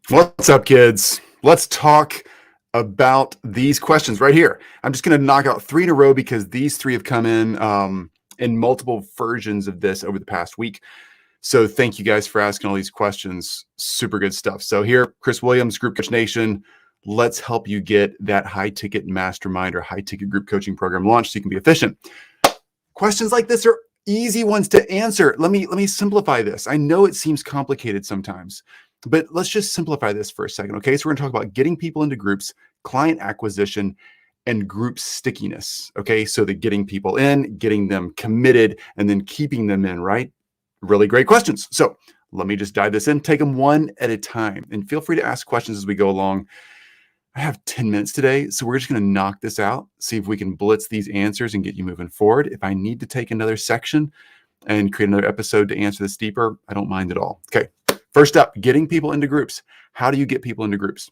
What's up, kids? Let's talk about these questions right here. I'm just going to knock out three in a row because these three have come in multiple versions of this over the past week. So thank you guys for asking all these questions. Super good stuff. So here, Chris Williams, Group Coach Nation. Let's help you get that high ticket mastermind or high ticket group coaching program launched so you can be efficient. Questions like this are easy ones to answer. Let me simplify this. I know it seems complicated sometimes, but let's just simplify this for a second. Okay. So we're going to talk about getting people into groups, client acquisition, and group stickiness. Okay. So the getting people in, getting them committed, and then keeping them in, right? Really great questions. So let me just dive this in, take them one at a time, and feel free to ask questions as we go along. I have 10 minutes today, so we're just going to knock this out, see if we can blitz these answers and get you moving forward. If I need to take another section and create another episode to answer this deeper, I don't mind at all. Okay, first up, getting people into groups. How do you get people into groups?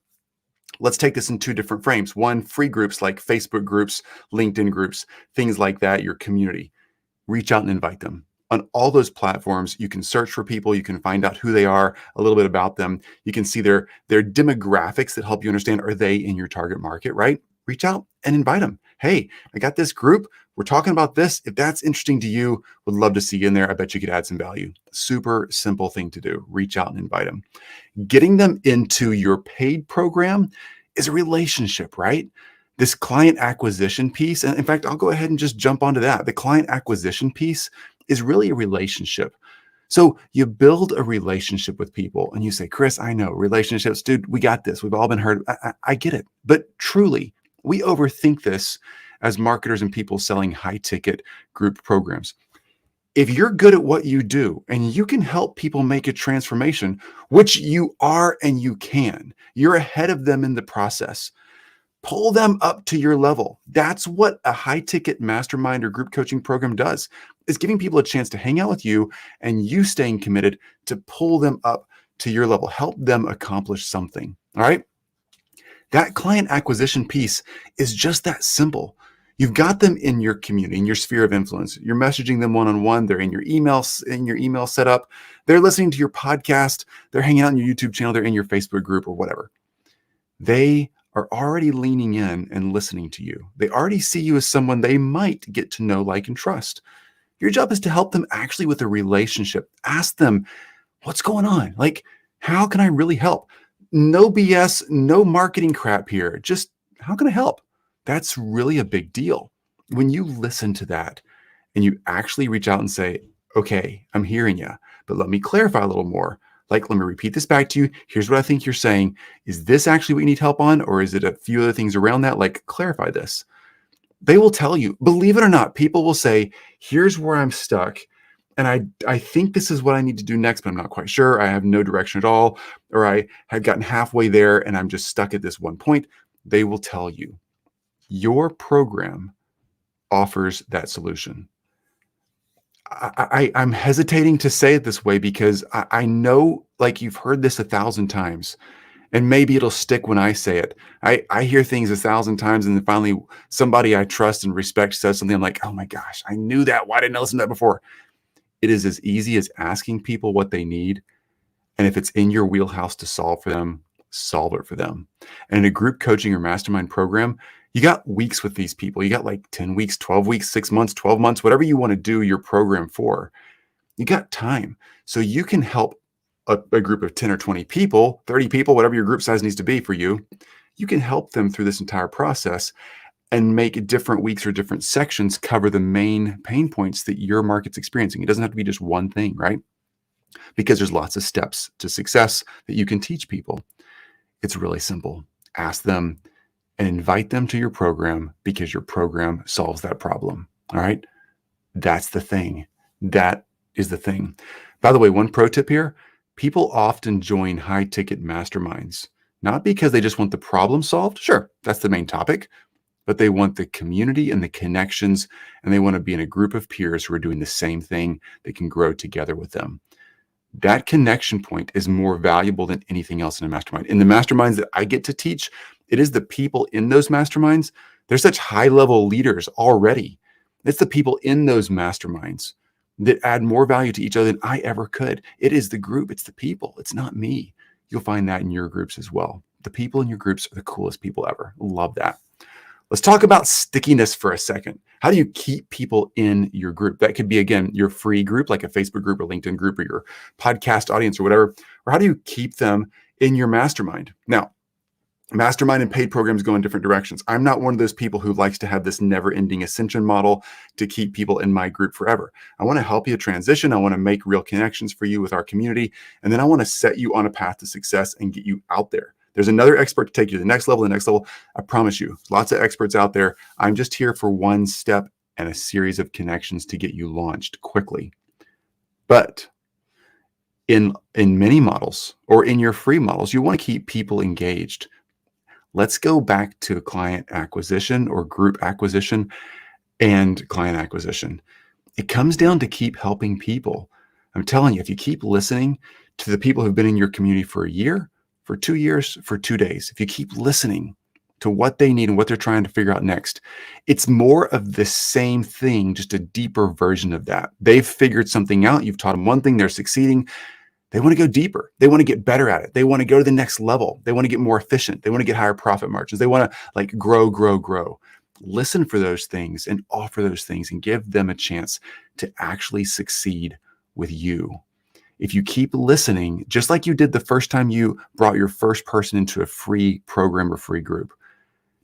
Let's take this in two different frames. One, free groups like Facebook groups, LinkedIn groups, things like that, your community. Reach out and invite them. On all those platforms, you can search for people, you can find out who they are, a little bit about them. You can see their demographics that help you understand, are they in your target market, right? Reach out and invite them. Hey, I got this group. We're talking about this. If that's interesting to you, would love to see you in there. I bet you could add some value. Super simple thing to do. Reach out and invite them. Getting them into your paid program is a relationship, right? This client acquisition piece, and in fact, I'll go ahead and just jump onto that. The client acquisition piece is really a relationship. So you build a relationship with people and you say, Chris, I know relationships, dude, we got this. We've all been hurt. I get it. But truly, we overthink this as marketers and people selling high ticket group programs. If you're good at what you do and you can help people make a transformation, which you are and you can, you're ahead of them in the process. Pull them up to your level. That's what a high ticket mastermind or group coaching program does, is giving people a chance to hang out with you and you staying committed to pull them up to your level, help them accomplish something. All right. That client acquisition piece is just that simple. You've got them in your community, in your sphere of influence. You're messaging them one-on-one. They're in your email setup. They're listening to your podcast. They're hanging out on your YouTube channel. They're in your Facebook group or whatever. They are already leaning in and listening to you. They already see you as someone they might get to know, like, and trust. Your job is to help them actually with a relationship. Ask them, what's going on? Like, how can I really help? No BS, no marketing crap here. Just how can I help? That's really a big deal. When you listen to that and you actually reach out and say, okay, I'm hearing you, but let me clarify a little more. Like, let me repeat this back to you. Here's what I think you're saying. Is this actually what you need help on? Or is it a few other things around that? Like, clarify this. They will tell you, believe it or not, people will say, here's where I'm stuck. And I think this is what I need to do next, but I'm not quite sure. I have no direction at all. Or I have gotten halfway there and I'm just stuck at this one point. They will tell you. Your program offers that solution. I'm hesitating to say it this way because I know, like, you've heard this 1,000 times and maybe it'll stick when I say it. I hear things 1,000 times and then finally somebody I trust and respect says something. I'm like, oh my gosh, I knew that. Why didn't I listen to that before? It is as easy as asking people what they need. And if it's in your wheelhouse to solve for them, solve it for them. And in a group coaching or mastermind program, you got weeks with these people. You got like 10 weeks, 12 weeks, 6 months, 12 months, whatever you want to do your program for. You got time. So you can help a group of 10 or 20 people, 30 people, whatever your group size needs to be for you. You can help them through this entire process and make different weeks or different sections cover the main pain points that your market's experiencing. It doesn't have to be just one thing, right? Because there's lots of steps to success that you can teach people. It's really simple. Ask them and invite them to your program because your program solves that problem. All right. That's the thing. That is the thing. By the way, one pro tip here, people often join high ticket masterminds, not because they just want the problem solved. Sure, that's the main topic, but they want the community and the connections, and they want to be in a group of peers who are doing the same thing. They can grow together with them. That connection point is more valuable than anything else in a mastermind. In the masterminds that I get to teach, it is the people in those masterminds. They're such high-level leaders already. It's the people in those masterminds that add more value to each other than I ever could. It is the group. It's the people. It's not me. you'll find that in your groups as well. The people in your groups are the coolest people ever. Love that. Let's talk about stickiness for a second. How do you keep people in your group? That could be, again, your free group, like a Facebook group or LinkedIn group or your podcast audience or whatever. Or how do you keep them in your mastermind? Now, mastermind and paid programs go in different directions. I'm not one of those people who likes to have this never-ending ascension model to keep people in my group forever. I want to help you transition. I want to make real connections for you with our community. And then I want to set you on a path to success and get you out there. There's another expert to take you to the next level, I promise you. Lots of experts out there. I'm just here for one step and a series of connections to get you launched quickly. But in many models or in your free models, you want to keep people engaged. Let's go back to client acquisition or group acquisition and client acquisition. It comes down to keep helping people. I'm telling you, if you keep listening to the people who've been in your community for a year, for 2 years, for 2 days, if you keep listening to what they need and what they're trying to figure out next, it's more of the same thing, just a deeper version of that. They've figured something out. You've taught them one thing, they're succeeding. They want to go deeper. They want to get better at it. They want to go to the next level. They want to get more efficient. They want to get higher profit margins. They want to like grow. Listen for those things and offer those things and give them a chance to actually succeed with you. If you keep listening, just like you did the first time you brought your first person into a free program or free group,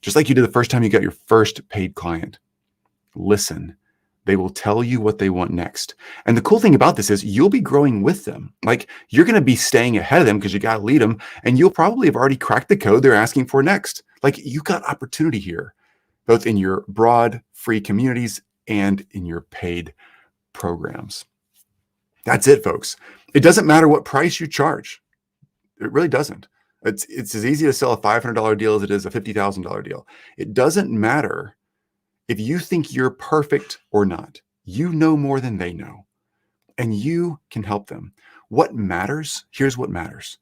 just like you did the first time you got your first paid client, listen. They will tell you what they want next. And the cool thing about this is you'll be growing with them. Like you're going to be staying ahead of them because you got to lead them. And you'll probably have already cracked the code they're asking for next. Like you got opportunity here, both in your broad free communities and in your paid programs. That's it, folks. It doesn't matter what price you charge. It really doesn't. It's as easy to sell a $500 deal as it is a $50,000 deal. It doesn't matter if you think you're perfect or not. You know more than they know, and you can help them. What matters? Here's what matters.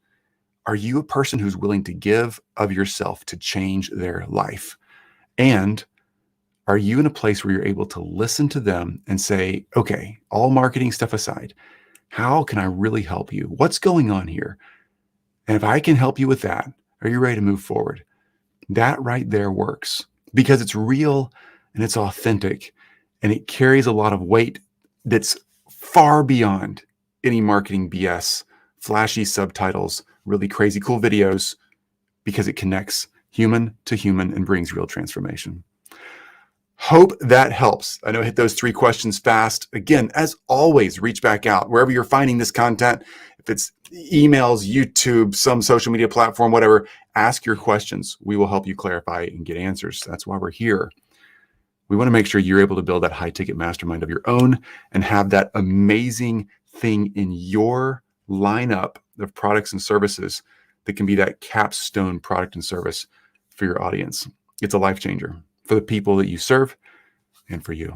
Are you a person who's willing to give of yourself to change their life? And are you in a place where you're able to listen to them and say, okay, all marketing stuff aside, how can I really help you? What's going on here? And if I can help you with that, are you ready to move forward? That right there works because it's real and it's authentic and it carries a lot of weight that's far beyond any marketing BS, flashy subtitles, really crazy cool videos, because it connects human to human and brings real transformation. Hope that helps. I know I hit those 3 questions fast. Again, as always, reach back out wherever you're finding this content. If it's emails, YouTube, some social media platform, whatever, ask your questions. We will help you clarify and get answers. That's why we're here. We want to make sure you're able to build that high ticket mastermind of your own and have that amazing thing in your lineup of products and services that can be that capstone product and service for your audience. It's a life changer for the people that you serve and for you.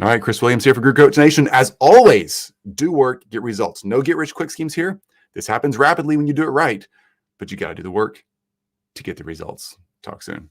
All right, Chris Williams here for Group Coach Nation. As always, do work, get results. No get rich quick schemes here. This happens rapidly when you do it right, but you got to do the work to get the results. Talk soon.